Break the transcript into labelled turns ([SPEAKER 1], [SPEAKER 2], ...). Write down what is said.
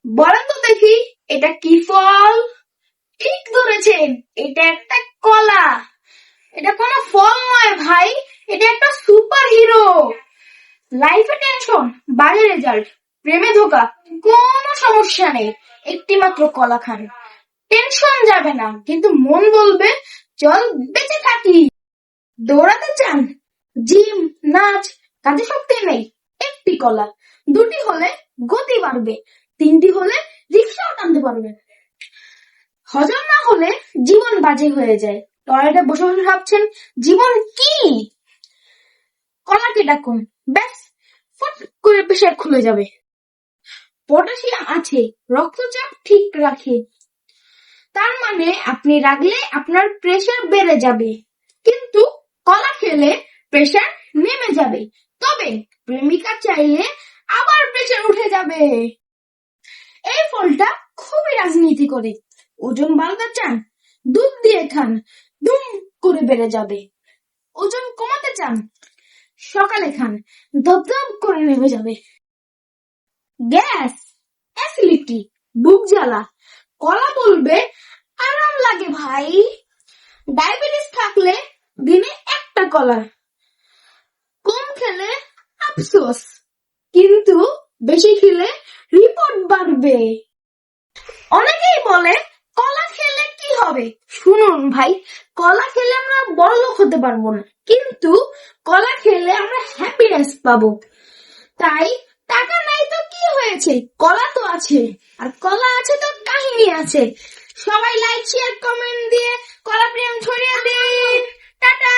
[SPEAKER 1] বলেন তো দেখি, এটা কি ফল? ঠিক ধরেছেন, এটা একটা কলা। এটা কোনো ফল নয় ভাই, এটা একটা সুপার হিরো। লাইফে টেনশন, বাজে রেজাল্ট, প্রেমে ধোকা, কোনো সমস্যা নেই, একটি মাত্র কলা খান। টেনশন যাবে না, কিন্তু মন বলবে চল বেঁচে থাকি। দৌড়াতে চান, জিম, নাচ, কাজে শক্তি নেই, একটি কলা। দুটি হলে গতি বাড়বে, তিনটি হলে রিক্সাও টানতে পারবে। হজম না হলে জীবন বাজে হয়ে যায়। টয়লেটে বসে বসে ভাবছেন জীবন কি? কলাকে ডাকুন, ব্যাস, ফট করে প্রেশার খুলে যাবে। পটাশিয়াম আছে, রক্তচাপ ঠিক রাখে। তার মানে আপনি রাগলে আপনার প্রেশার বেড়ে যাবে, কিন্তু কলা খেলে প্রেশার নেমে যাবে। তবে প্রেমিকা চাইলে আবার প্রেশার উঠে যাবে। এই ফলটা খুবই রাজনীতি করে। ওজন বাড়াতে চান, দুধ দিয়ে খান, দুম করে বেড়ে যাবে। ওজন কমাতে চান, সকালে খান, দপদপ করে নেমে যাবে। গ্যাস, অ্যাসিডিটি, বুক জ্বালা, কলা বলবে আরাম লাগে ভাই। ডায়াবেটিস থাকলে দিনে একটা কলা, কম খেলে আফসোস, কিন্তু বেশি খেলে রিপোর্ট বাড়বে। অনেকেই বলে কলা খেলে কি হবে? শুনুন ভাই, কলা খেলে আমরা বড়লোক হতে পারবো না, কিন্তু কলা খেলে আমরা হ্যাপিনেস পাবো। তাই টাকা নাই তো কি হয়েছে, কলা তো আছে, আর কলা আছে তো কাহিনী আছে। সবাই লাইক, শেয়ার, কমেন্ট দিয়ে কলা প্রেম ছড়িয়ে দিন। টাটা।